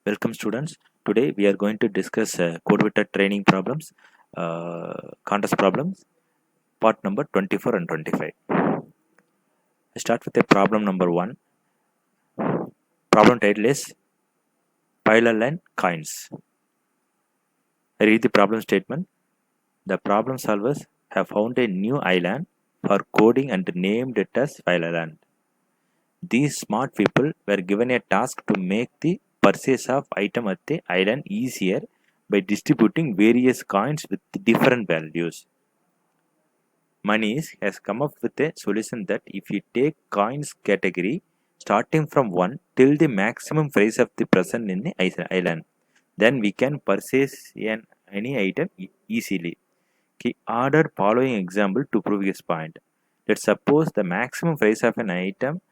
Welcome students. Today we are going to discuss code vector training problems, contest problems, part number 24 and 25. I start with a problem number 1. Problem title is Parallel line coins. I read the problem statement. The problem solvers have found a new island for coding and named it as Island. These smart people were given a task to make the purchase of item at the island easier by distributing various coins with different values. Manish has come up with a solution that if you take coins category starting from 1 till the maximum price of the present in the island, then we can purchase any item easily. He ordered following example to prove his point. Let's suppose the maximum price of an item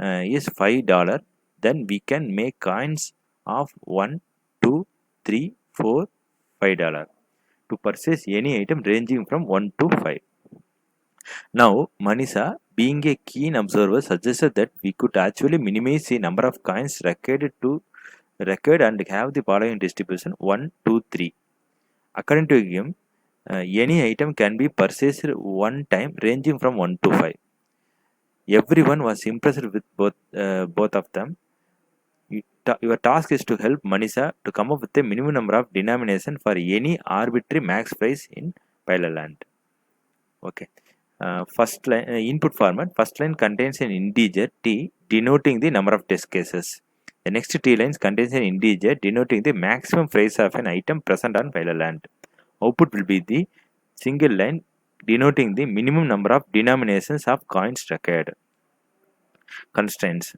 is $5, then we can make coins of 1, 2, 3, 4, $5 to purchase any item ranging from 1 to 5. Now, Manisha, being a keen observer, suggested that we could actually minimize the number of coins record and have the following distribution 1, 2, 3. According to him, any item can be purchased one time ranging from 1 to 5. Everyone was impressed with both of them. Your task is to help Manisha to come up with a minimum number of denomination for any arbitrary max price in Pylaland. Okay. First line input format. First line contains an integer t denoting the number of test cases. The next t lines contains an integer denoting the maximum price of an item present on Pylaland. Output will be the single line denoting the minimum number of denominations of coins required. Constraints.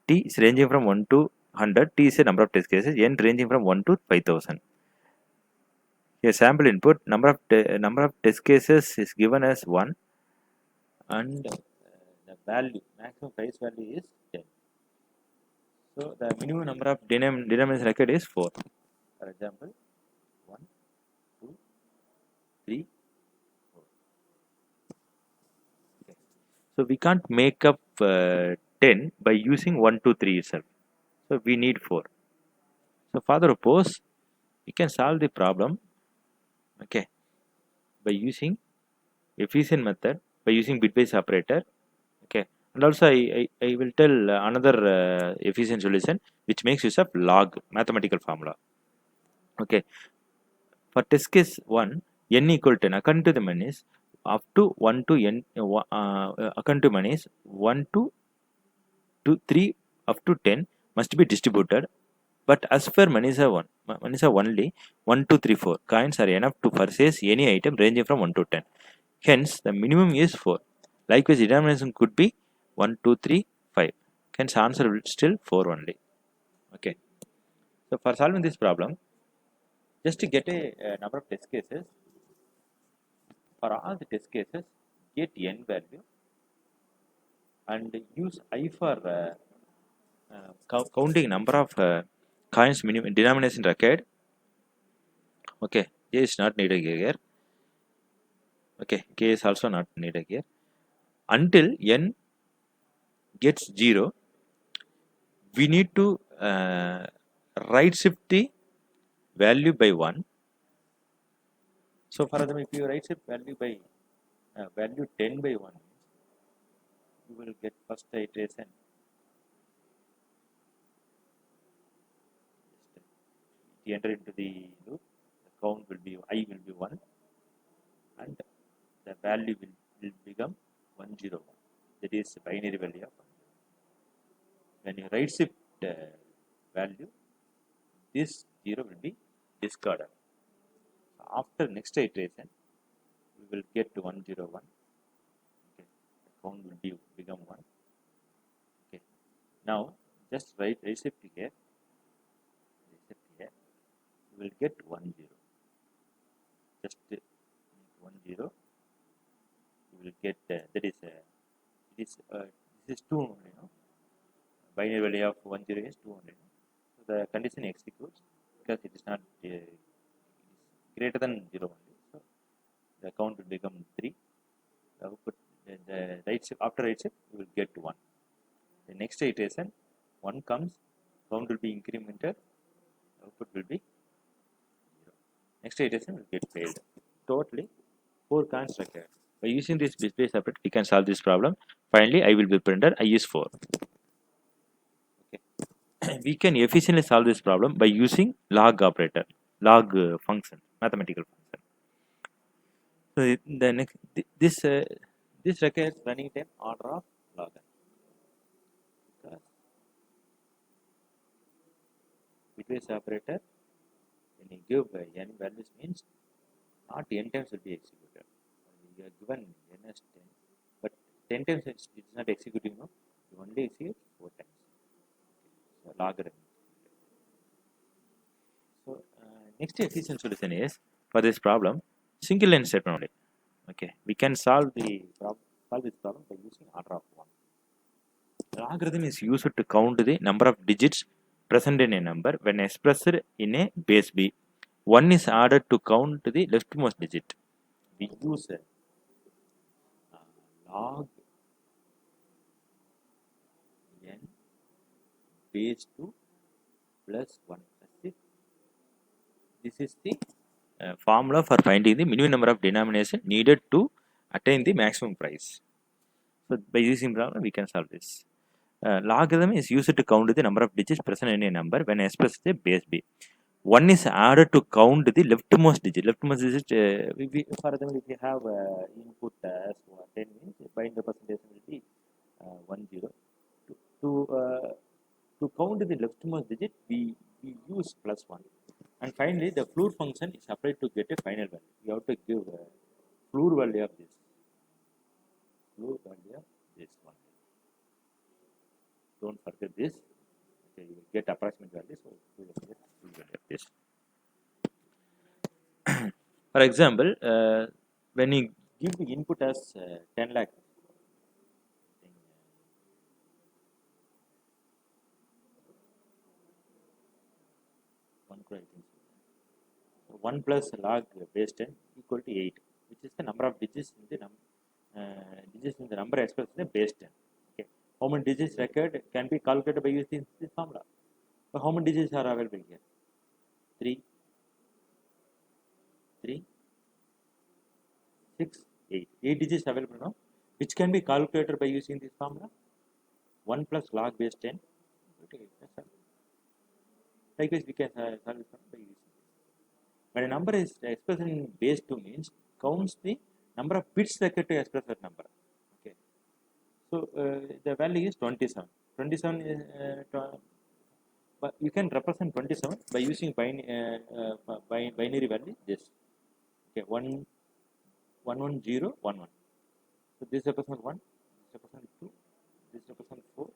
T is ranging from 1 to 100. T is a number of test cases. N ranging from 1 to 5000. Here sample input number of test cases is given as 1 and the value maximum price value is 10. So the minimum number of denominations required is 4. For example, 1, 2, 3, 4. Okay. So we can't make up 10 by using 1, 2, 3 itself. So we need 4. So for the purpose, we can solve the problem, okay, by using efficient method, by using bitwise operator, okay. And also I will tell another efficient solution which makes use of log mathematical formula. Okay. For test case 1, n equal to 10. According to the Manish, up to 1 to n, according to Manish, 1 to 3 up to 10 must be distributed. But as per Manisha only 1, 2, 3, 4 coins are enough to purchase any item ranging from 1 to 10. Hence, the minimum is 4. Likewise, denomination could be 1, 2, 3, 5. Hence, answer will still 4 only. Okay. So, for solving this problem, just to get a number of test cases, for all the test cases, get n value and use I for counting number of coins minimum denomination required. Okay, J is not needed here. Okay, K is also not needed here. Until n gets 0, we need to right shift the value by 1. So for example, if you right shift value by value 10 by 1, you will get first iteration. You enter into the loop, the count will be I will be 1 and the value will become 101. That is binary value of 1. When you right shift value, this 0 will be discarded. So after next iteration, we will get to 101. Okay, the count will become 1. Okay, now just right shift here, you will get 10. Just 10, you will get that is this is 2 only, no? Binary value of 10 is 2 only. So the condition executes because it is not greater than 0 only. So the count will become 3. The output, the right shift after right shift, you will get 1. The next iteration, 1 comes, count will be incremented. output will be 0. Next iteration will get failed. Totally 4 coins required. By using this bit-based operator, we can solve this problem. Finally, I will be printer. I use 4. Okay. We can efficiently solve this problem by using log operator, log function, mathematical function. So the next this requires running time order of log n. Because bit-based operator, when you give n values means not n times will be executed. You are given n as 10, but 10 times it is not executing. No, you only execute 4 times. So logarithm. So next efficient solution is for this problem single line statement only. Okay, we can solve this problem by using order of 1. Logarithm is used to count the number of digits present in a number when expressed in a base b. 1 is added to count the leftmost digit. We use log n base 2 plus 1. This is the formula for finding the minimum number of denomination needed to attain the maximum price. So by using problem, we can solve this. Logarithm is used to count the number of digits present in a number when expressed the base b. 1 is added to count the leftmost digit. Leftmost digit, for example, if you have input as 10 means bind representation will be 1 0. To count the leftmost digit, we use plus 1. And finally, the floor function is applied to get a final value. You have to give a floor value of this. Floor value of this one. Don't forget this. Okay, you will get approximate value. So you will get floor value of this. For example, when you give the input as 10 lakh, one crore, I think so. So 1 plus log base 10 equal to 8, which is the number of digits in the number expressed in the base 10. Okay. How many digits required can be calculated by using this formula. So how many digits are available here? 3, 6, 8. 8 digits available now, which can be calculated by using this formula. 1 plus log base 10. Okay, that's all. Likewise, we can solve this one by using this. When a number is expressed in base 2 means counts the number of bits required to express that number. Okay. So the value is 27. 27 is but you can represent 27 by using binary value this. Okay, 1 1 1 0 1 1. So this represents 1, this represents 2, this represents 4,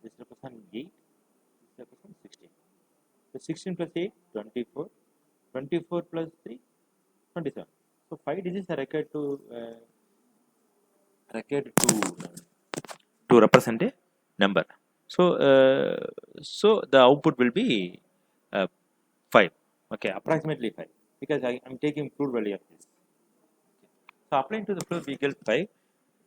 this represents 8, this represents 16. So 16 plus 8 24, 24 plus 3 27. So 5 digits are required to represent a number. So the output will be 5. Okay, approximately 5, because I am taking floor value of this. So applying to the floor, we get 5,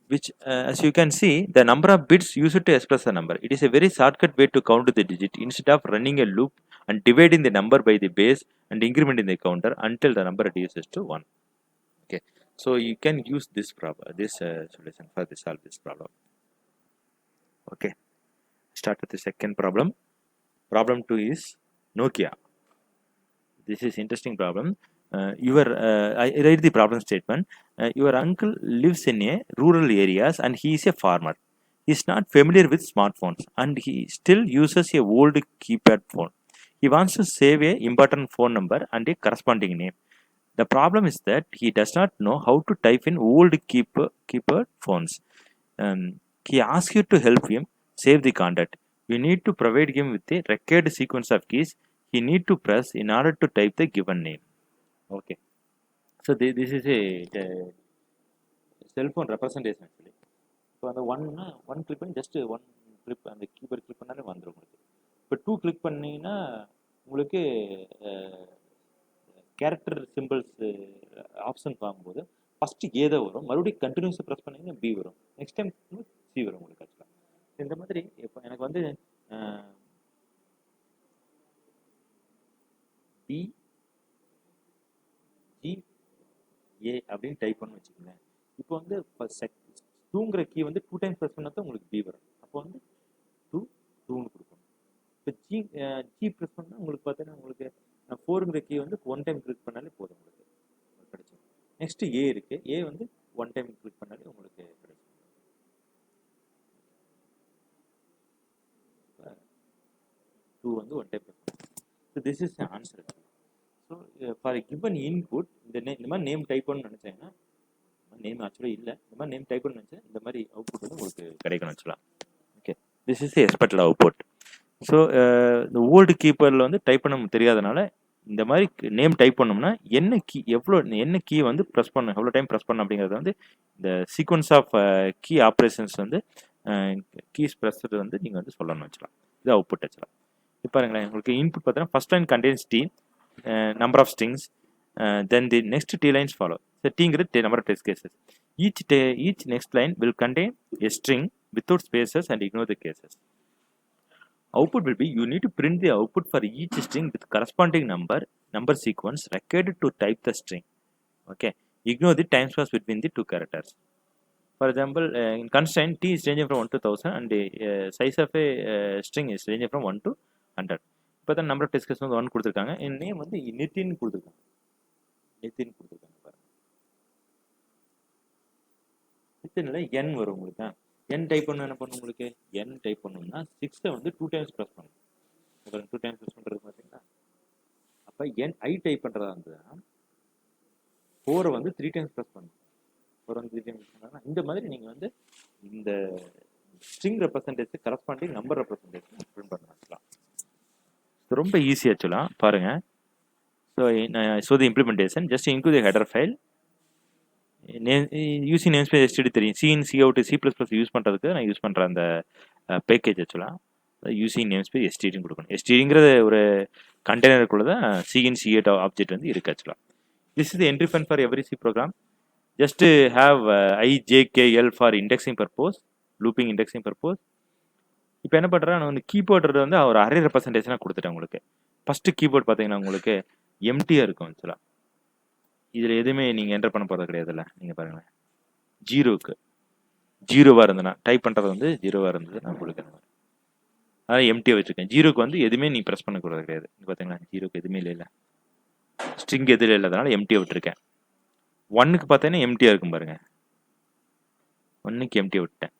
which as you can see, the number of bits used to express the number. It is a very shortcut way to count the digit instead of running a loop and dividing the number by the base and incrementing the counter until the number reduces to 1. Okay, so you can use this problem, solution for solve this problem. Okay, start with the second problem. Problem 2 is Nokia. This is interesting problem. I read the problem statement. Your uncle lives in a rural areas and he is a farmer. He is not familiar with smartphones and he still uses a old keypad phone. He wants to save a important phone number and a corresponding name. The problem is that he does not know how to type in old keypad phones. He asks you to help him save the contact. You need to provide him with a required sequence of keys he need to press in order to type the given name. Okay. So this is a cell phone representation actually. So அந்த one click பண்ணி just one click அந்த keyboard click பண்ணாலே வந்துடும் உங்களுக்கு. இப்போ 2 click பண்ணீங்கன்னா உங்களுக்கு character symbols option பார்க்கும்போது ஃபஸ்ட்டு ஏதோ வரும், மறுபடியும் கண்டினியூஸாக ப்ரெஸ் பண்ணிங்கன்னா பி வரும், நெக்ஸ்ட் டைம் சி வரும் உங்களுக்கு ஆக்சுவலாக. இந்த மாதிரி இப்போ எனக்கு வந்து டி ஜி ஏ அப்படின்னு டைப் பண்ணி வச்சுக்கோங்களேன். இப்போ வந்து டூங்கிற கீ வந்து 2 டைம்ஸ் ப்ரெஸ் பண்ணால் தான் உங்களுக்கு பி வரும். அப்போ வந்து 2 2ன்னு கொடுக்கணும். இப்போ ஜி ப்ரெஸ் பண்ணால் உங்களுக்கு பார்த்தீங்கன்னா உங்களுக்கு 4ங்கிற கீ வந்து 1 டைம் கிளிக் பண்ணாலே போதும் உங்களுக்கு கிடைச்சிடும். நெக்ஸ்ட் ஏ இருக்கு. ஏ வந்து 1 டைம் கிளிக் பண்ணாலே உங்களுக்கு கிடைச்சிடும். 2 வந்து 1 டைம் ப்ரெஸ் பண்ணணும். So this is answer. So for given input இந்த மாதிரி நேம் டைப் பண்ணணும்னு நினச்சாங்கன்னா, நேம் ஆக்சுவலாக இல்லை, இந்த மாதிரி நேம் டைப் பண்ணு நினச்சேன், இந்த மாதிரி அவுட்புட் வந்து உங்களுக்கு கிடைக்கணும் ஆக்சுவலாக. Okay, this is expected output. So இந்த ஓல்டு கீப்பரில் வந்து டைப் பண்ண தெரியாதனால இந்த மாதிரி நேம் டைப் பண்ணோம்னா என்ன கீ வந்து ப்ரெஸ் பண்ணணும், எவ்வளோ டைம் ப்ரெஸ் பண்ணணும் அப்படிங்கிறது வந்து இந்த சீக்வன்ஸ் ஆஃப் கீ ஆப்ரேஷன்ஸ் வந்து கீஸ் ப்ரெஸ்ஸது வந்து நீங்கள் வந்து சொல்லணும்னு வச்சுக்கலாம். இது அவுட்புட் வச்சுக்கலாம். இப்போ பாருங்களேன், உங்களுக்கு இன்புட் பார்த்தீங்கன்னா first line contains T, number of strings, then the next t lines follow. So t is number of test cases. Each next line will contain a string without spaces and ignore the cases. Output will be, you need to print the output for each string with corresponding number sequence required to type the string. Okay, ignore the time space between the two characters. For example, in constraint t is ranging from 1 to 1000 and the size of a string is ranging from 1 to 100. இப்போ தான் number of test case வந்து 1 கொடுத்துருக்காங்க. என் name வந்து நிதின் கொடுத்துருக்காங்க. நிதின் கொடுத்துருக்காங்க பாருங்க. நிதின்ல என் வரும் உங்களுக்கு. என் டைப் பண்ண என்ன பண்ணும் உங்களுக்கு? என் டைப் பண்ணணும்னா 6 வந்து 2 டைம்ஸ் ப்ரெஸ் பண்ணணும். 2 டைம்ஸ் ப்ரெஸ் பண்ணுறது பார்த்தீங்கன்னா, அப்போ என் ஐ டைப் பண்ணுறதா இருந்ததுன்னா 4 வந்து 3 டைம்ஸ் ப்ரெஸ் பண்ணணும். 4 வந்து 3 டைம்ஸ் பண்ணாங்கன்னா இந்த மாதிரி நீங்கள் வந்து இந்த ஸ்ட்ரிங் ரெப்ரசன்டேஜ் கரஸ்பாண்டிங் நம்பர் ரெப்ரசன்டேஜ் பிரிண்ட் பண்ணலாம். ரொம்ப ஈஸி ஆக்சுவலாக பாருங்கள். So the implementation just include the header file using name space STD தெரியும். சிஇன் சி அவுட் C++ யூஸ் பண்ணுறதுக்கு நான் யூஸ் பண்ணுற அந்த பேக்கேஜ் ஆக்சுவலாக யூசிங் நேம் ஸ்பேஸ் எஸ்டிடின்னு கொடுக்கணும். எஸ்டிடிங்கிற ஒரு கண்டெய்னருக்குள்ள தான் சிஇன் C8 ஆப்ஜெக்ட் வந்து இருக்குது ஆக்சுவலாக. This is the entry file for every C program. Just have IJKL for indexing purpose, looping indexing purpose. இப்போ என்ன பண்ணுறேன், நான் வந்து கீபோர்டு வந்து ஒரு அரே ரெப்ரசன்டேஷனாக கொடுத்துட்டேன் உங்களுக்கு. ஃபஸ்ட்டு கீபோர்டு பார்த்தீங்கன்னா உங்களுக்கு எம்டியாக இருக்கும் ஆக்சுவலாக. இதில் எதுவுமே நீங்கள் என்டர் பண்ண போகிறது கிடையாதுல்ல. நீங்கள் பாருங்களேன், ஜீரோவாக இருந்ததுன்னா டைப் பண்ணுறது வந்து 0வாக இருந்தது நான் உங்களுக்கு அந்த மாதிரி அதான் எம்டியாக வச்சுருக்கேன். ஜீரோக்கு வந்து எதுவுமே நீ ப்ரெஸ் பண்ணக்கூடாது கிடையாது. பார்த்தீங்களா, ஜீரோக்கு எதுவுமே இல்லை, ஸ்ட்ரிங் எதுவும் இல்லாதனால எம்டியாக விட்டுருக்கேன். 1க்கு பார்த்தீங்கன்னா எம்டியாக இருக்கும் பாருங்கள். 1க்கு எம்டியாக விட்டேன்.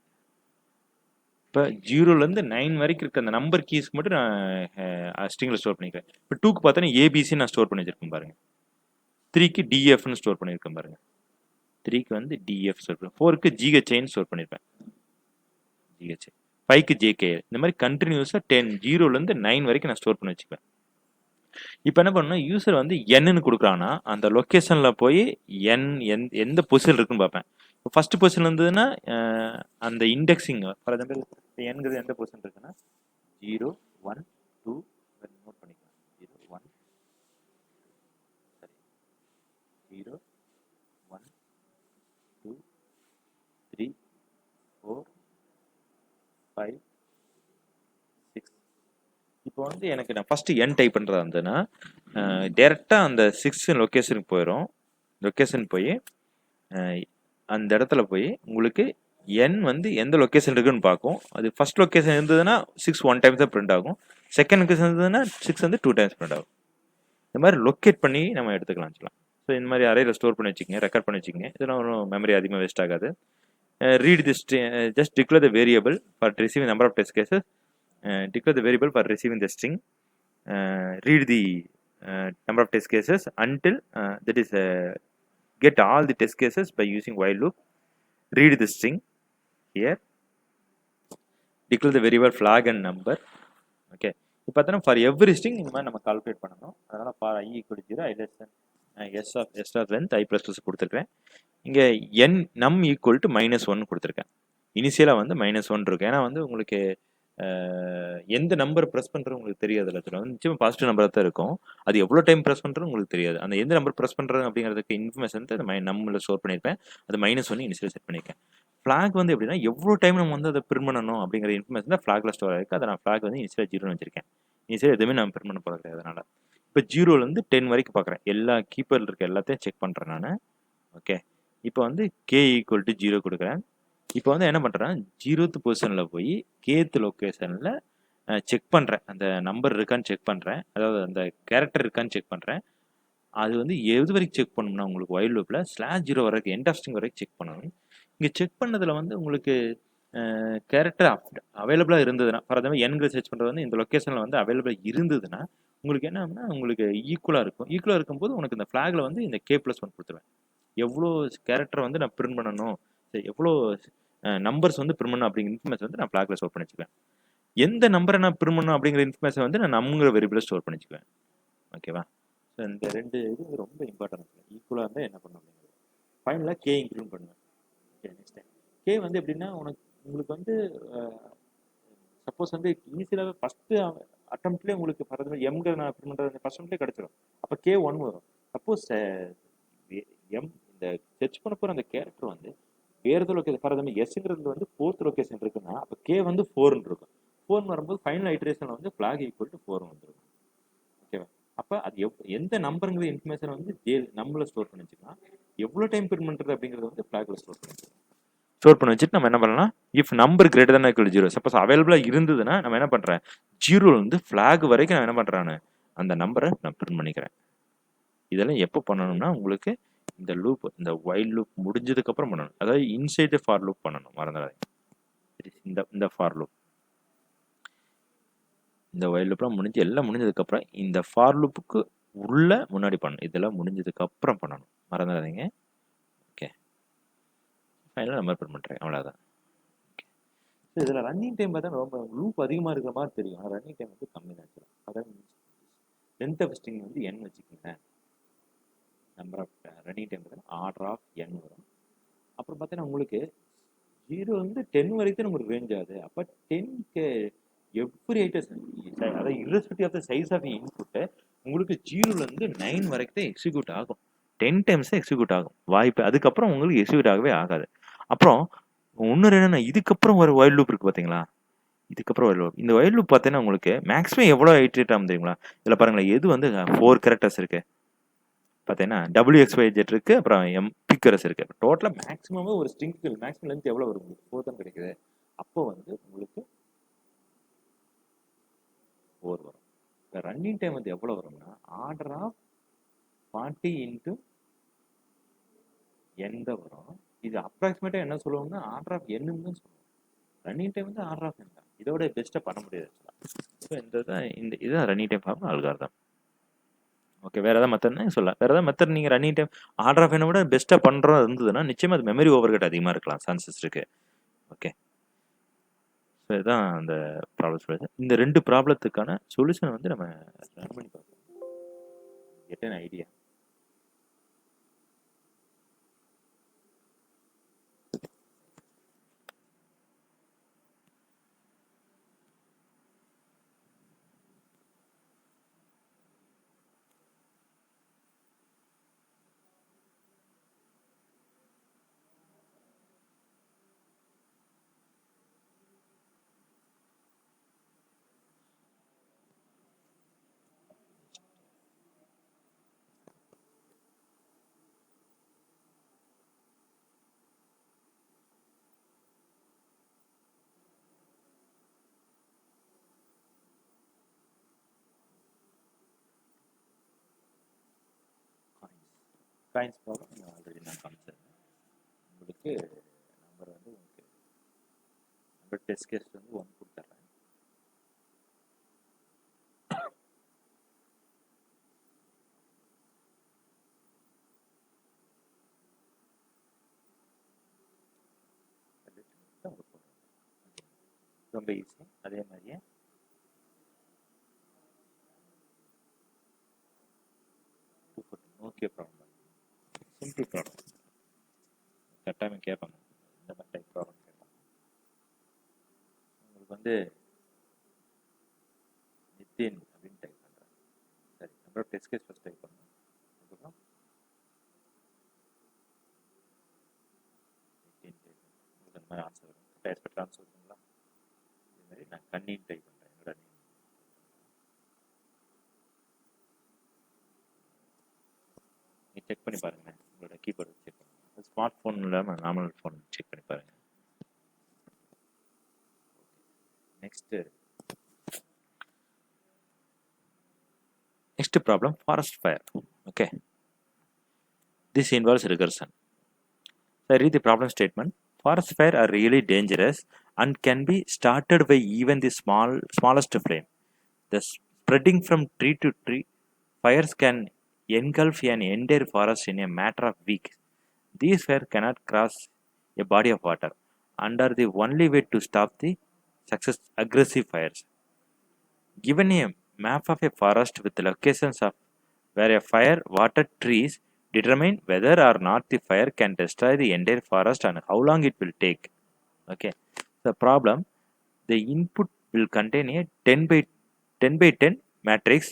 இப்போ 0லேருந்து 9 வரைக்கும் இருக்க அந்த நம்பர் கீஸ்க்கு மட்டும் நான் ஸ்ட்ரிங்கில் ஸ்டோர் பண்ணிக்கிறேன். இப்போ 2க்கு பார்த்தோன்னா ஏபிசி நான் ஸ்டோர் பண்ணி வச்சிருக்கேன் பாருங்கள். 3க்கு டிஎஃப்னு ஸ்டோர் பண்ணியிருக்கேன் பாருங்கள். 3க்கு வந்து டிஎஃப் ஸ்டோர் பண்ணி, 4க்கு ஜிஹெச்ஐன்னு ஸ்டோர் பண்ணியிருப்பேன். ஜிஹெச்ஐ 5க்கு ஜேகே. இந்த மாதிரி கண்டினியூஸாக 0லேருந்து 9 வரைக்கும் நான் ஸ்டோர் பண்ணி வச்சுக்குவேன். இப்போ என்ன பண்ணணும், யூசர் வந்து என்னன்னு கொடுக்குறான்னா அந்த லொக்கேஷனில் போய் எந்த பொசிஷன் இருக்குன்னு பார்ப்பேன். இப்போ ஃபர்ஸ்ட் பொசிஷன் இருந்ததுன்னா அந்த இண்டெக்ஸிங் ஃபார் எக்ஸாம்பிள் என்கிறது எந்த பொசிஷன் இருக்குன்னா 0 1 2 நோட் பண்ணிக்கலாம். 0 1 0 1 2 3 4 5 6. இப்போ வந்து எனக்கு நான் ஃபர்ஸ்ட் என் டைப் பண்ணுறதா இருந்ததுன்னா டேரெக்டாக அந்த 6 லொக்கேஷனுக்கு போயிடும். லொக்கேஷன் போய் அந்த இடத்துல போய் உங்களுக்கு என் வந்து எந்த லொக்கேஷன் இருக்குன்னு பார்க்கும். அது ஃபர்ஸ்ட் லொக்கேஷன் இருந்ததுன்னா 6 1 டைம்ஸ் தான் பிரிண்ட் ஆகும். செகண்ட் லொக்கேஷன் இருந்ததுன்னா 6 வந்து 2 டைம்ஸ் பிரிண்ட் ஆகும். இந்த மாதிரி லொக்கேட் பண்ணி நம்ம எடுத்துக்கலாம் சொல்லலாம். ஸோ இந்த மாதிரி அரேயில் ஸ்டோர் பண்ணி வச்சுக்கோங்க, ரெக்கார்ட் பண்ணி வச்சுக்கோங்க. இதெல்லாம் ஒன்றும் மெமரி அதிகமாக வேஸ்ட் ஆகாது. Read this just declare the variable for receiving number of test cases. Declare the variable for receiving the string. Read the number of test cases until that is get all the test cases by using while loop. Read the string here. Declare the variable flag and number. Okay. இப்போ பார்த்தோன்னா for every string இந்த மாதிரி நம்ம calculate பண்ணணும். அதனால் for I = 0 I less than S of length I++ கொடுத்துருக்கேன். இங்கே num = -1 கொடுத்துருக்கேன். இனிஷியலாக வந்து -1 இருக்கு. ஏன்னா வந்து உங்களுக்கு எந்த நம்பர் ப்ரெஸ் பண்ணுறது உங்களுக்கு தெரியாது. நிச்சயமாக பாசிட்டிவ் நம்பராக தான் இருக்கும். அது எவ்வளோ டைம் ப்ரெஸ் பண்ணுறது உங்களுக்கு தெரியாது. அந்த எந்த நம்பர் ப்ரெஸ் பண்ணுறது அப்படிங்கிறதுக்கு இன்ஃபர்மேஷன் நம்மள ஸ்டோர் பண்ணியிருப்பேன். அது -1 இனிஷியல் செட் பண்ணியிருக்கேன். ஃப்ளாக் வந்து எப்படின்னா எவ்வளோ டைம் நம்ம வந்து அதை பிரிண்ட் பண்ணணும் அப்படிங்கிற இன்ஃபர்மேஷன் தான் ஃப்ளாக்ல ஸ்டோர் ஆகிருக்கு. அதை நான் ஃப்ளாக் வந்து இனிஷியலாக 0ன்னு வச்சிருக்கேன். இனிஷியல் எதுவுமே நம்ம பிரிண்ட் பண்ண போகிறது கிடையாது. அதனால் இப்போ 0லேருந்து 10 வரைக்கும் பார்க்குறேன். எல்லா கீப்பரில் இருக்க எல்லாத்தையும் செக் பண்ணுறேன் நான். ஓகே, இப்போ வந்து k ஈக்குவல் டு 0 கொடுக்குறேன். இப்போ வந்து என்ன பண்ணுறேன், 0th பொசிஷனில் போய் kth லொக்கேஷனில் செக் பண்ணுறேன். அந்த நம்பர் இருக்கான்னு செக் பண்ணுறேன், அதாவது அந்த கேரக்டர் இருக்கான்னு செக் பண்ணுறேன். அது வந்து எது வரைக்கும் செக் பண்ணணும்னா உங்களுக்கு வைல் லூப்பில் /0 வரைக்கும் எண்ட் ஆஃப் ஸ்ட்ரிங் வரைக்கும் செக் பண்ணணும். இங்கே செக் பண்ணதில் வந்து உங்களுக்கு கேரக்டர் அவைலபிளாக இருந்ததுன்னா, ஃபார் எக்ஸாம்பிள் என்கிற சர்ச் பண்ணுறது வந்து இந்த லொக்கேஷனில் வந்து அவைலபிளாக இருந்ததுன்னா உங்களுக்கு என்ன ஆகும்னா உங்களுக்கு ஈக்குவலாக இருக்கும். ஈக்குவலாக இருக்கும்போது உனக்கு இந்த ஃப்ளாகில் வந்து இந்த k+1 கொடுத்துருவேன். எவ்வளோ கேரக்டரை வந்து நான் பிரிண்ட் பண்ணணும், எவ்வளோ நம்பர்ஸ் வந்து பிரிண்ட் பண்ணணும் அப்படிங்கிற இன்ஃபர்மேஷன் வந்து நான் ஃப்ளாகில் ஸ்டோர் பண்ணி வச்சுக்குவேன். எந்த நம்பரை நான் பிரிண்ட் பண்ணணும் அப்படிங்கிற இன்ஃபர்மேஷன் வந்து நான் நம்மங்கிற வேரியபிளில் ஸ்டோர் பண்ணி வச்சுக்குவேன். ஓகேவா? ஸோ இந்த 2 இது ரொம்ப இம்பார்ட்டன்ட். ஈக்குவலாக இருந்தால் என்ன பண்ணணும் அப்படிங்கிறது. ஃபைனலாக k இன்க்ளூட் பண்ணுவேன். ஓகே, நெக்ஸ்ட் டைம் k வந்து எப்படின்னா உங்களுக்கு வந்து சப்போஸ் வந்து இனிஷியலாகவே ஃபஸ்ட்டு அட்டம்ப்ட்லேயே உங்களுக்கு ஃபார் எக்ஸாம்பிள் எம்கிற நான் பிரிண்ட் பண்ணுறது ஃபஸ்ட் அட்டம்ப்ட்லேயே கிடச்சிடும். அப்போ k1 வரும். சப்போஸ் எம் இந்த செர்ச் பண்ண போகிற அந்த கேரக்டர் வந்து வேறு லொக்கேஷன் ஃபார் எக்ஸாம்பிள் எஸ்ங்கிறது வந்து 4th லொக்கேஷன் இருக்குன்னா அப்போ k வந்து 4ன்னு இருக்கும். 4 வரும்போது ஃபைனல் ஐட்ரேஷனில் வந்து ஃப்ளாக் ஈக்குவல் டு 4 வந்துருக்கும். ஓகேவா? அப்போ அது எந்த நம்பருங்கிற இன்ஃபர்மேஷன் வந்து நம்மள ஸ்டோர் பண்ணி வச்சுக்கலாம். எவ்வளோ டைம் பிரிண்ட் பண்ணுறது அப்படிங்கிறது வந்து ஃப்ளாகில் ஸ்டோர் பண்ணி வச்சுக்கலாம். ஸ்டோர் பண்ணி வச்சுட்டு நம்ம என்ன பண்ணலாம், if number greater than equal to 0 suppose அவைலபிளாக இருந்ததுன்னா நம்ம என்ன பண்ணுறேன், 0லேருந்து ஃப்ளாக் வரைக்கும் நான் என்ன பண்ணுறேன், அந்த நம்பரை நான் பிரிண்ட் பண்ணிக்கிறேன். இதெல்லாம் எப்போ பண்ணணும்னா உங்களுக்கு இந்த லூப், இந்த வைல் லூப் முடிஞ்சதுக்கப்புறம் பண்ணணும். அதாவது இன்சைடு ஃபார் லூப் பண்ணணும், மறந்துடாதீங்க. இந்த ஃபார் லூப், இந்த வைல் லூப்லாம் முடிஞ்சு எல்லாம் முடிஞ்சதுக்கப்புறம் இந்த ஃபார் லூப்புக்கு உள்ள முன்னாடி பண்ணணும். இதெல்லாம் முடிஞ்சதுக்கப்புறம் பண்ணணும், மறந்துடாதீங்க. ஓகே, ஃபைனலாக நம்பர் பிரிண்ட் பண்ணுறேன், அவ்வளோதான். ஸோ இதில் ரன்னிங் டைம் பார்த்தா ரொம்ப லூப் அதிகமாக இருக்கிற மாதிரி தெரியும், ஆனால் ரன்னிங் டைம் வந்து கம்மி தான் வச்சுக்கலாம். அதாவது லென்த் ஆஃப் ஸ்ட்ரிங் வந்து n வச்சுக்கோங்க. நம்பர் ஆஃப் ரன்னிங் டைம் பார்த்தீங்கன்னா ஆர்டர் ஆஃப் n வரும். அப்புறம் பார்த்தீங்கன்னா உங்களுக்கு 0 வந்து 10 வரைக்கும் உங்களுக்கு ரேஞ்ச் ஆகுது. அப்போ 10க்கு எவ்ரி ஐட்டஸ், அதாவது irrespective of the size of input உங்களுக்கு 0லேருந்து 9 வரைக்கும் தான் எக்ஸிக்யூட் ஆகும். 10 டைம்ஸ் தான் எக்ஸிக்யூட் ஆகும் வாய்ப்பு. அதுக்கப்புறம் உங்களுக்கு எக்ஸிக்யூட் ஆகவே ஆகாது. அப்புறம் இன்னொரு என்னென்னா, இதுக்கப்புறம் ஒரு வைல் லூப் இருக்குது பார்த்தீங்களா, இதுக்கப்புறம் வைல் லூப். இந்த வைல் லூப் பார்த்தீங்கன்னா உங்களுக்கு மேக்ஸிமம் எவ்வளோ ஐட்ரேட் ஆகும் தெரியுங்களா? இதில் பாருங்களேன், எது வந்து 4 கேரக்டர்ஸ் இருக்குது பார்த்தீங்கன்னா, WXYZ இருக்குது, அப்புறம் பிக்கரஸ் இருக்குது. டோட்டலாக மேக்ஸிமம் ஒரு ஸ்ட்ரிங்க்கு மேக்ஸிமம் லென்த் எவ்வளோ வரும், 4 தான் கிடைக்குது. அப்போ வந்து உங்களுக்கு 4 வரும். இப்போ ரன்னிங் டைம் வந்து எவ்வளோ வரும்னா ஆர்டர் ஆஃப் 40 இன்ட்டு n தான் வரும். இது அப்ராக்சிமேட்டாக என்ன சொல்லுவோம்னா ஆர்டர் ஆஃப் n தான் சொல்லுவோம். ரன்னிங் டைம் வந்து ஆர்டர் ஆஃப் n தான். இதோட பெஸ்ட்டாக பண்ண முடியாது. ஸோ இதுதான் running time form algorithm. Okay, வேறு ஏதாவது மெத்தட்னு சொல்லலாம். வேறு ஏதாவது மெத்தட் நீங்கள் ரன்னிங் டைம் ஆர்டர் ஆஃப் என்னை விட பெஸ்ட்டாக பண்ணுறோம் இருந்ததுன்னா நிச்சயமாக அது மெமரி ஓவர்ஹெட் அதிகமாக இருக்கலாம், சான்சஸ் இருக்குது. ஓகே, ஸோ இதுதான் அந்த ப்ராப்ளம் சொல்லுது. இந்த 2 ப்ராப்ளத்துக்கான சொல்யூஷன் வந்து நம்ம ரன் பண்ணி பார்ப்போம். Get an idea. Coins problem already நான் காமிச்சிருந்தேன் உங்களுக்கு. நம்பர் வந்து உங்களுக்கு நம்பர் டெஸ்ட் கேஸ் வந்து 1 கொடுத்துட்றேன். ரொம்ப ஈஸி. அதே மாதிரியே ஓகே ப்ராப்ளம், சிம்பிள் ப்ராப்ளம். கட்டாயம் கேட்பாங்க இந்த மாதிரி டைப் ப்ராப்ளம் கேட்பாங்க. உங்களுக்கு வந்து நித்தின் அப்படின்னு டைப் பண்ணுறேன். சரி, number of test case first type பண்ணணும். அதுக்கப்புறம் நித்தின் டைப் பண்ணுறேன். உங்களுக்கு அந்த மாதிரி ஆன்சர் வரும். எக்ஸ்பெக்ட் ஆன்சர் வருங்களா? இதே மாதிரி நான் கண்ணின்னு டைப் பண்ணுறேன். என்னோட நேம் செக் பண்ணி பாருங்கள், உங்களோட கீபோர்டு செக் பண்ணுங்கள். ஸ்மார்ட் ஃபோன் இல்லாமல் நார்மல் ஃபோன் செக் பண்ணி பாருங்கள். Next problem, forest fire. Okay, this involves recursion. So I read the problem statement. Forest fire are really dangerous and can be started by even the smallest flame. The spreading from tree to tree, fires can engulf an entire forest in a matter of weeks. These fires cannot cross a body of water and are the only way to stop the aggressive fires. Given a map of a forest with locations of where a fire watered trees, determine whether or not the fire can destroy the entire forest and how long it will take. Okay, the problem, the input will contain a 10 by 10 matrix.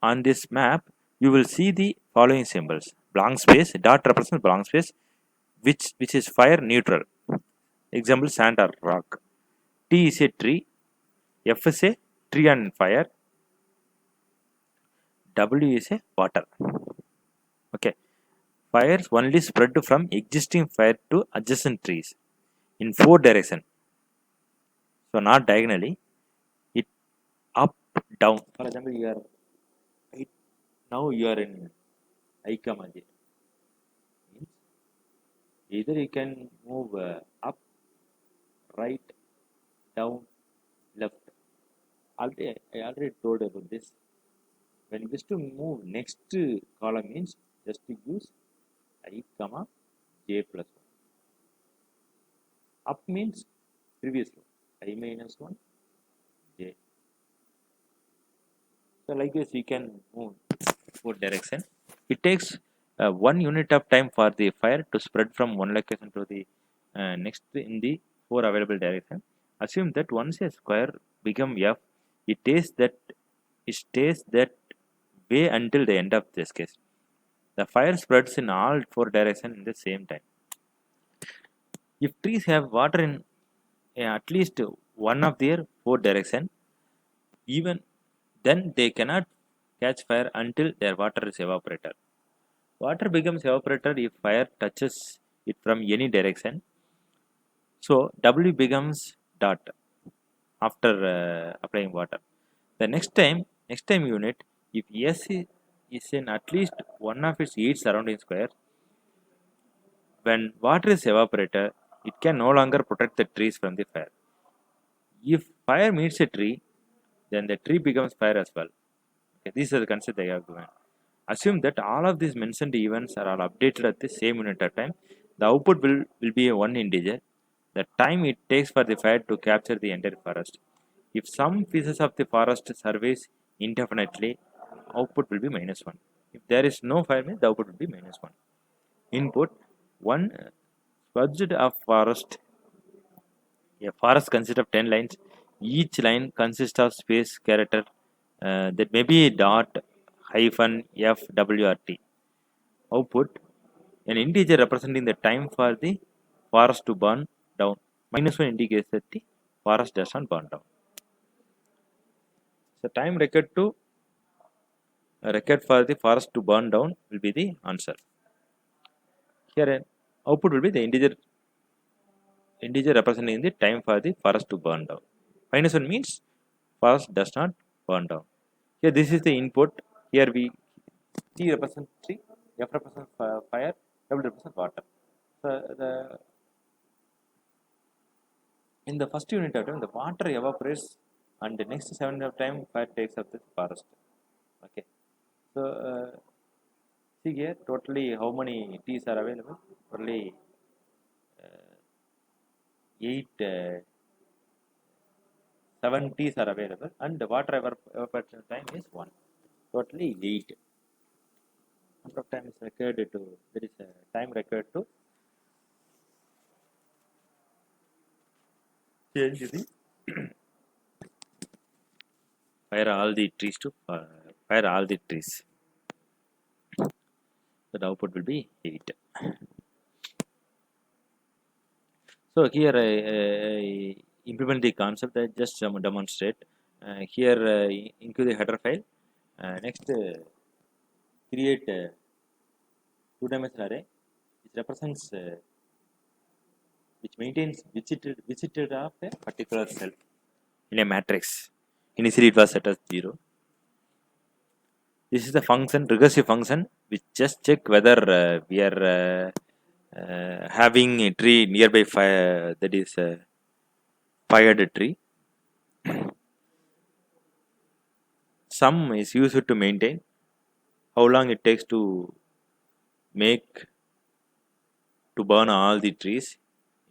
On this map you will see the following symbols: blank space, dot represents blank space, which is fire neutral, example sand or rock. T is a tree, F is a tree on fire, W is a water. Okay, fires only spread from existing fire to adjacent trees in 4 directions, so not diagonally. It up, down. For example, you are now you are in I, J. Means either you can move up, right, down, left. Already I already told about this. When you wish to move next column means just to use I, J plus 1. Up means previous one, I minus 1, J. So like this you can move 4 direction. It takes 1 unit of time for the fire to spread from one location to the next in the 4 available direction. Assume that once a square become F, it stays that way until the end of this case. The fire spreads in all 4 directions in the same time. If trees have water in at least one of their 4 directions, even then they cannot catch fire until their water is evaporated. Water becomes evaporated if fire touches it from any direction. So W becomes dot after applying water. The next time unit, if S is in at least one of its 8 surrounding square, when water is evaporated, it can no longer protect the trees from the fire. If fire meets a tree, then the tree becomes fire as well. Okay, these are the concepts I have given. Assume that all of these mentioned events are all updated at the same unit of time. The output will be a one integer. The time it takes for the fire to capture the entire forest. If some pieces of the forest survives indefinitely, output will be -1. If there is no fire, the output will be -1. Input: one budget of forest. A forest consists of 10 lines. Each line consists of space character that may be dot, hyphen, F, W, or T. Output: an integer representing the time for the forest to burn down. -1 indicates that the forest does not burn down. So time required for the forest to burn down will be the answer. Here output will be the integer representing the time for the forest to burn down. -1 means forest does not burn down. Here this is the input. Here we T represents tree, F represents fire, W represents water. So in the first unit of time, the water evaporates, and the next 7 unit of time, fire takes up the forest. Okay. So see here, totally how many T's are available? Totally 7 T's are available, and the water evaporation time is 1. Totally 8. Number of time is required to, there is a time required to change the fire all the trees to fire all the trees. So the output will be 8. So here I implement the concept that just demonstrate. Here include the header file. Next create two-dimensional array which represents which maintains visited of a particular cell in a matrix. Initially it was set as 0. This is the function, recursive function, which just check whether we are having a tree nearby fire, that is fired tree. Sum is used to maintain how long it takes to burn all the trees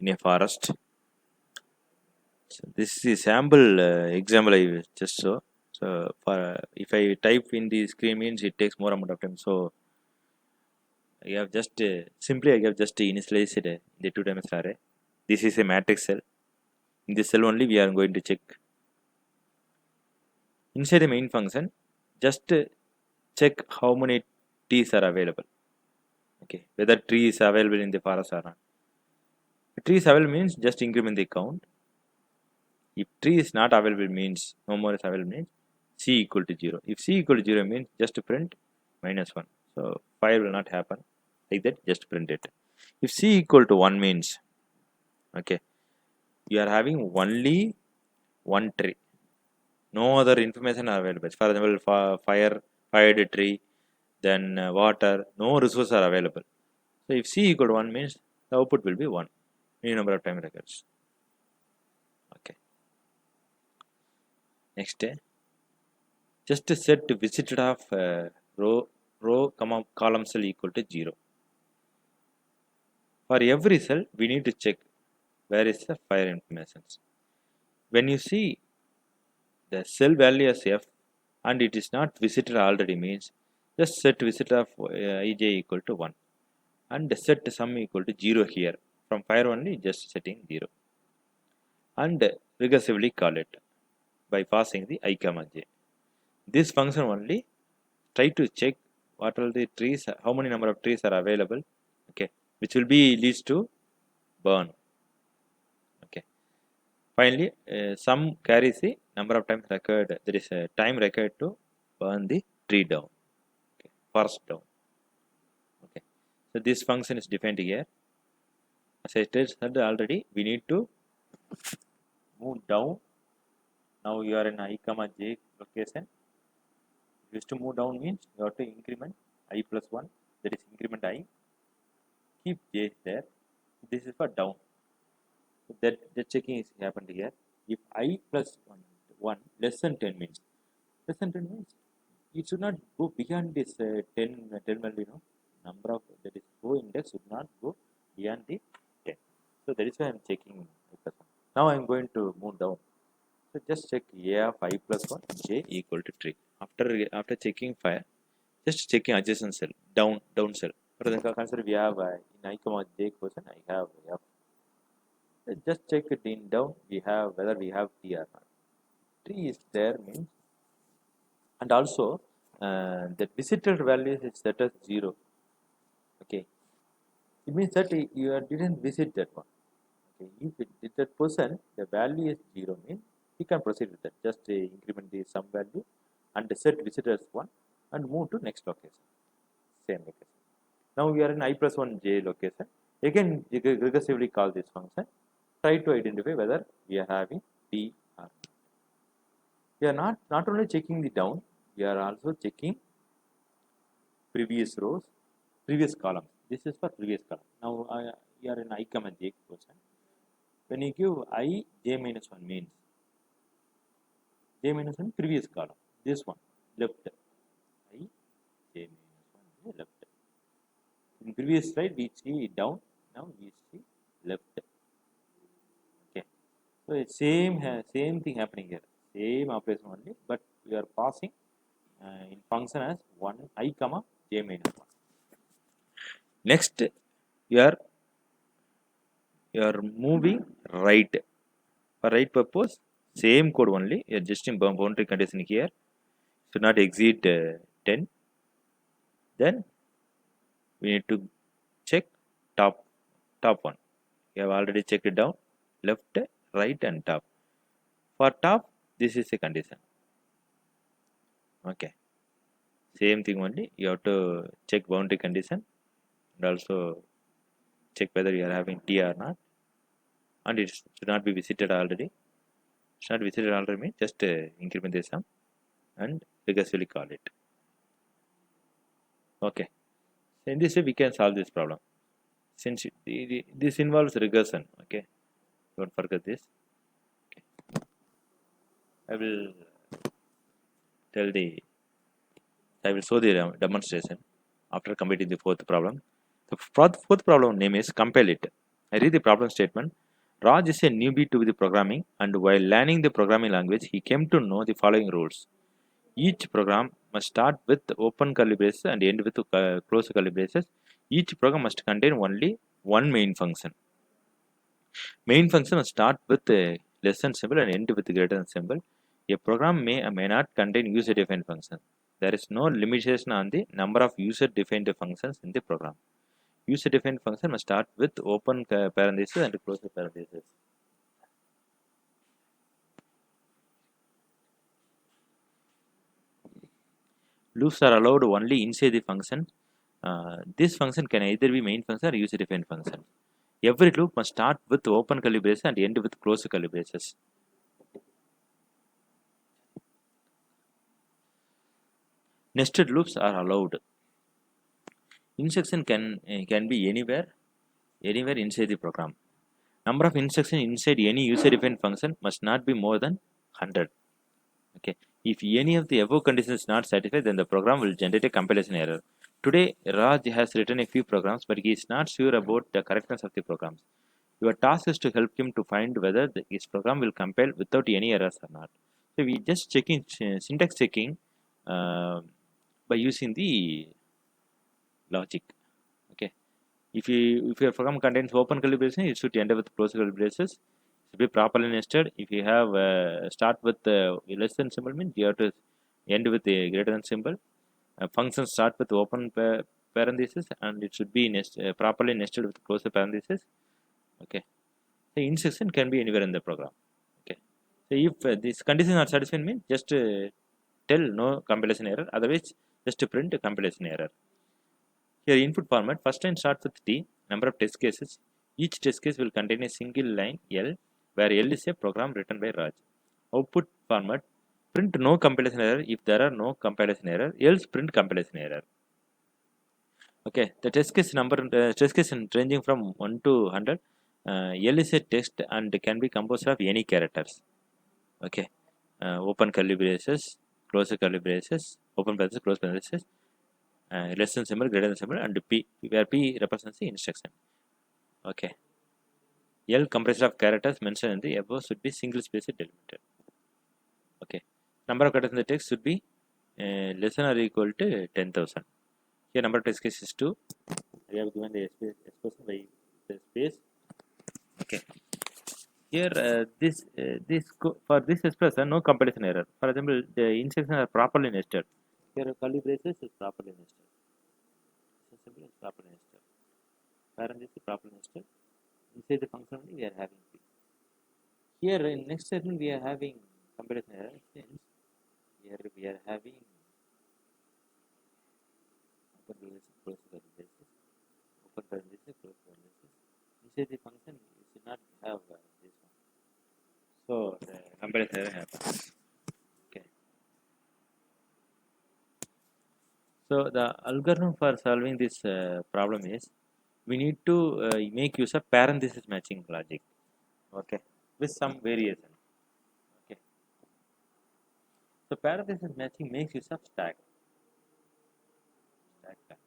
in a forest. So this is sample example I just saw. So for if I type in the screen means it takes more amount of time. So I have just simply I have just initialized the two-dimensional array. This is a matrix cell. In this cell only we are going to check. Inside the main function, just check how many trees are available. Okay, whether tree is available in the forest or not. If tree is available means just increment the count. If tree is not available means no more is available means c equal to 0. If c equal to 0 means just print -1. So fire will not happen. Like that, just print it. If c equal to 1 means, okay, you are having only one tree. No other information are available. For example, fired tree, then water, no resources are available. So if c equal to 1 means the output will be 1. Any number of time records. Okay. Next, just set visited of row comma column cell equal to 0. For every cell, we need to check where is the fire information. When you see the cell value as f and it is not visited already means just set visit of ij equal to 1 and set sum equal to 0 here. From fire only just setting 0 and recursively call it by passing the I comma j. This function only try to check what are the trees, how many number of trees are available, okay, which will be leads to burn. Okay. Finally, sum carries the number of times required. There is a time required to burn the tree down. Okay, forest down. Okay, so this function is defined here. As I said already, we need to move down. Now you are in I comma j location. Just to move down means you have to increment I plus 1. That is increment I. Keep j there. This is for down. So that checking is happened here. If I plus 1 less than 10 means it should not go beyond this 10 value, number of that is row index should not go beyond the 10. So that is why I am checking I plus 1. Now I am going to move down. So just check a of I plus 1 j equal to 3. After checking fire, just checking adjacent cell, down cell. For example, consider we have in I comma j question I have f. Just check it in down. We have whether we have t or not. T is there means, and also the visited value is set as 0. Okay, it means that you didn't visit that one. Okay, if it did that person the value is 0 means you can proceed with that. Just increment the sum value and set visitor as 1 and move to next location. Same location. Now we are in I plus 1 j location. Again, you recursively call this function. Try to identify whether we are having t or not. We are not only checking the down, we are also checking previous rows, previous columns. This is for previous column. Now you are in I comma j question. When you give I j minus 1 means j minus 1 previous column. This one left. I j minus 1 left. In previous slide we see down. Now we see left. Okay. So it's same thing happening here. Same operation only, but we are passing in function as 1 I comma j minus 1. Next, you are moving right. For right purpose, same code only. You are adjusting boundary condition here. Should not exceed 10. Then we need to check top one. You have already checked it down, left, right, and top. For top, this is a condition. Okay. Same thing only. You have to check boundary condition. and also check whether you are having T or not, and it should not be visited already. Should not visited already means just increment the sum and recursively call it. Okay, so in this way we can solve this problem. Since this involves regression, okay, don't forget this. Okay. I will tell the I will show the demonstration after completing the fourth problem. The fourth problem name is compile it. I read the problem statement. Raj is a newbie to the programming, and while learning the programming language, he came to know the following rules. Each program must start with open curly braces and end with closed curly braces. Each program must contain only one main function. Main function must start with a less than symbol and end with greater than symbol. A program may or may not contain user-defined function. There is no limitation on the number of user-defined functions in the program. User-defined function must start with open parentheses and closed parentheses. Loops are allowed only inside the function. This function can either be main function or user-defined function. Every loop must start with open curly braces and end with closed curly braces. Nested loops are allowed. Instruction can be anywhere inside the program. Number of instructions inside any user-defined function must not be more than 100. Okay. If any of the above conditions is not satisfied, then the program will generate a compilation error. Today, Raj has written a few programs, but he is not sure about the correctness of the programs. Your task is to help him to find whether his program will compile without any errors or not. So we just checking syntax checking by using the logic. Okay. If your program contains open curly braces, it should end with closed curly braces. It should be properly nested. If you have start with less than symbol, means you have to end with a greater than symbol. Function start with open parentheses and it should be properly nested with closed parentheses. Okay. The instruction can be anywhere in the program. Okay. So if this condition are satisfied, means just tell no compilation error. Otherwise, just print a compilation error. Here input format, first line starts with T, number of test cases. Each test case will contain a single line L, where L is a program written by Raj. Output format, print no compilation error if there are no compilation error, else print compilation error. Okay, the test case number, test case ranging from 1 to 100. L is a text and can be composed of any characters. Okay, open curly braces, close curly braces, open parentheses, close parentheses. Less than symbol, greater than symbol, and P, where P represents the instruction. Okay. L comprised of characters mentioned in the above should be single spaced delimited. Okay. Number of characters in the text should be less than or equal to 10,000. Here number of test cases is 2. We have given the expression by the space. Okay. Here for this expression no compilation error. For example, the instructions are properly nested. Here curly braces is properly nested. Symbol is properly nested. Parenthesis is properly nested. Inside the function only we are having P. Here in next statement we are having comparison error. Since here we are having open parenthesis, close parenthesis, open parenthesis, close parenthesis. Inside the function you should not have this one. So the comparison error happens. Okay. So the algorithm for solving this problem is we need to make use of parenthesis matching logic. Okay, with some variation. Okay. So parenthesis matching makes use of stack. Concept.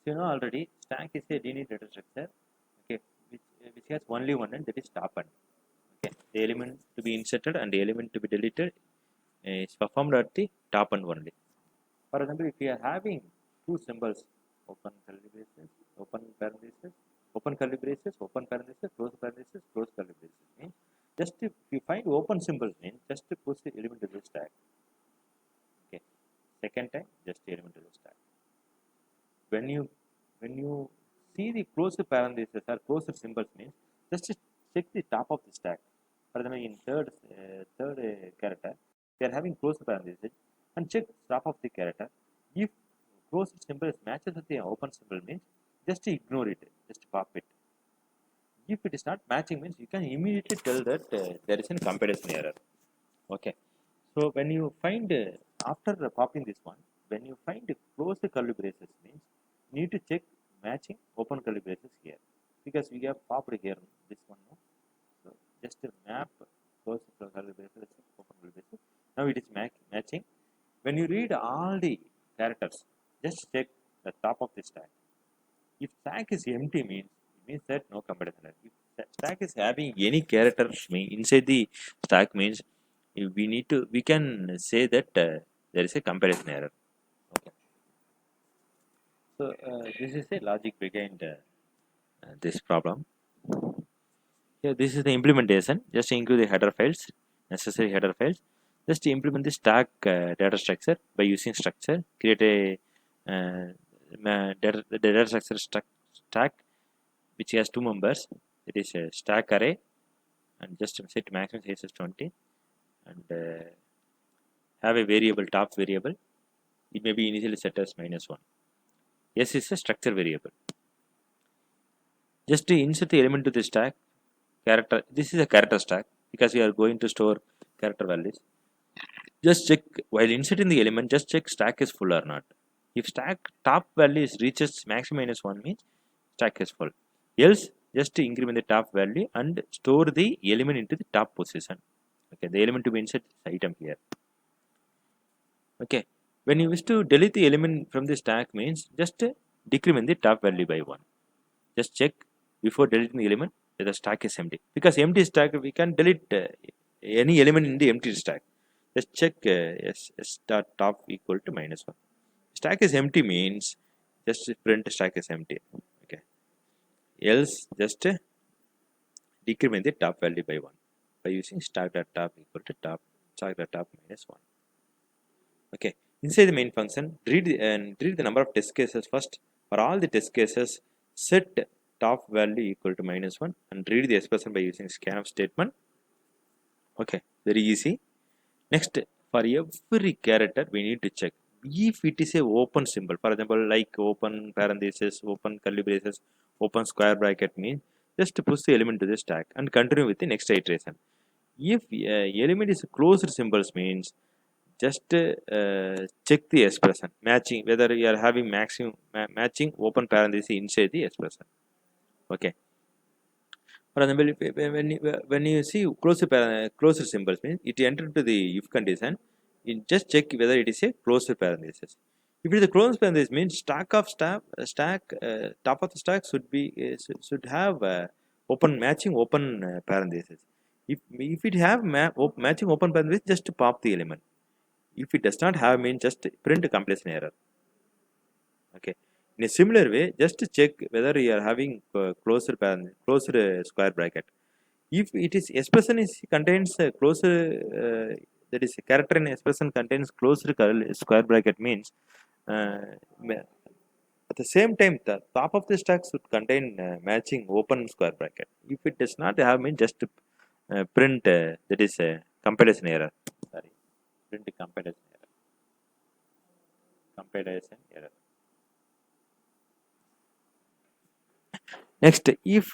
So you know already stack is a linear data structure, okay, which has only one end, that is top end. Okay, the element to be inserted and the element to be deleted is performed at the top end only. For example, if you are having two symbols, open curly braces, open parenthesis, open curly braces, open parenthesis, close curly braces, means just if you find open symbols, means just to push the element to the stack. Okay, second time just the element to the stack. When you see the closed parentheses or closed symbols, means just check the top of the stack. For example, in third character, they are having closed parentheses and check top of the character. If closed symbol symbol matches with the open symbol means just ignore it, just pop it. If it is not matching means you can immediately tell that there is a comparison error. Okay. So when you find after popping this one, when you find closed curly braces means you need to check matching open curly braces here, because we have popped here this one. No? So just map closed curly braces, open curly braces. Now it is matching. When you read all the characters, just check the top of the stack. If stack is empty means it means that no comparison error. If stack is having any characters inside the stack means we can say that there is a comparison error. Okay. So this is the logic behind this problem. Yeah, this is the implementation. Just include the header files, necessary header files. Just implement the stack data structure by using structure. Create a the data structure stack which has two members. It is a stack array, and just set maximum size as 20, and have a variable top variable. It may be initially set as -1. S is a structure variable. Just to insert the element to the stack, character. This is a character stack because we are going to store character values. Just check while inserting the element. Just check stack is full or not. If stack top value reaches maximum -1 means stack is full. Else, just to increment the top value and store the element into the top position. Okay, the element to be inserted is item here. Okay, when you wish to delete the element from the stack means just decrement the top value by 1. Just check before deleting the element whether the stack is empty, because empty stack we can delete any element in the empty stack. Just check yes, start top equal to -1. Stack is empty means just print stack is empty. Okay, else just decrement the top value by 1 by using stack.top equal to stack.top -1. Okay, inside the main function, read the number of test cases first. For all the test cases, set top value equal to -1 and read the expression by using scanf statement. Okay, very easy. Next, for every character we need to check if it is a open symbol. For example, like open parenthesis, open curly braces, open square bracket means just to push the element to the stack and continue with the next iteration. If element is closed symbols means just check the expression matching whether you are having maximum matching open parenthesis inside the expression. Okay. For example, when you see closer symbols means it entered to the if condition, you just check whether it is a closer parenthesis. If it is a closed parenthesis means stack top of the stack should have open matching open parenthesis. If it have matching open parenthesis, just to pop the element. If it does not have mean just print completion error. Okay. In a similar way, just to check whether you are having closer square bracket. If it is expression is contains closer that is character in expression contains closer square bracket means at the same time the top of the stack should contain matching open square bracket. If it does not have mean just print that is compilation error. Sorry, print compilation error. Compilation error. Next, if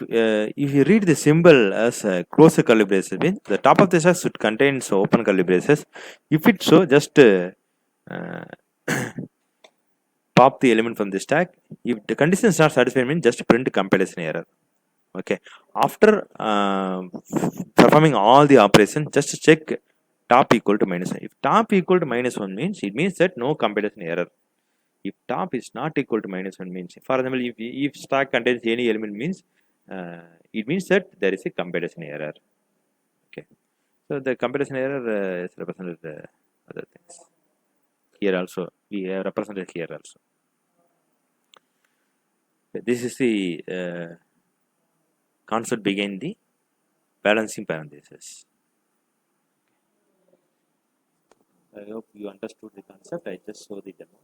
you read the symbol as close curly braces, means the top of the stack should contain open curly braces. If it so, just uh, pop the element from the stack. If the condition is not satisfied, means just print compilation error. Okay. After performing all the operations, just check top equal to -1. If top equal to -1 means it means that no compilation error. If top is not equal to -1 means, for example, if stack contains any element means it means that there is a comparison error. Okay, so the comparison error is represented other things here also. We have represented here also. This is the concept behind the balancing parenthesis. I hope you understood the concept. I just show the demo.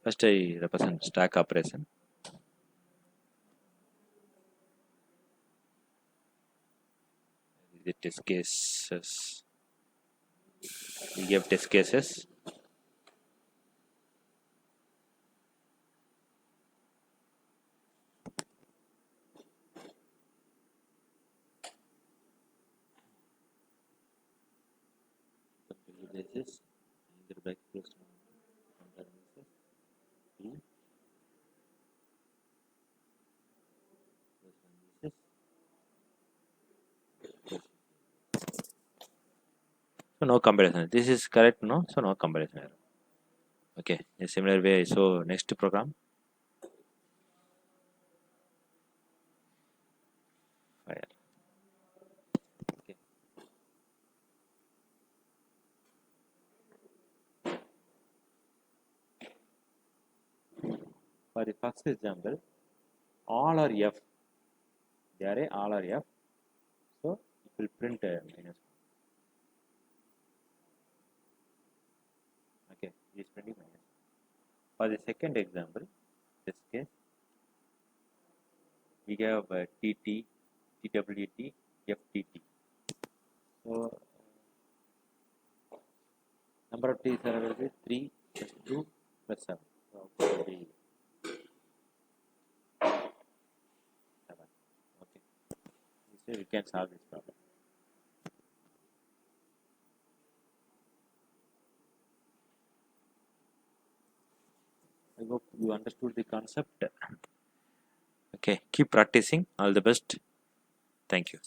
First, I represent stack operation. the test cases. We give test cases. Basis either by close P so no comparison. This is correct, no? So no comparison error. Okay, in similar way. So next program. Fire. Okay. For the first example, all are F. The array all are F. So it will print minus 1. Okay, it is printing minus 1. For the second example, this case, we have TT, TWT, FTT. So number of T's are available 3 plus 2 plus 7. So output will be 7. Okay. This way we can solve this problem. I hope you understood the concept. Okay, keep practicing. All the best. Thank you.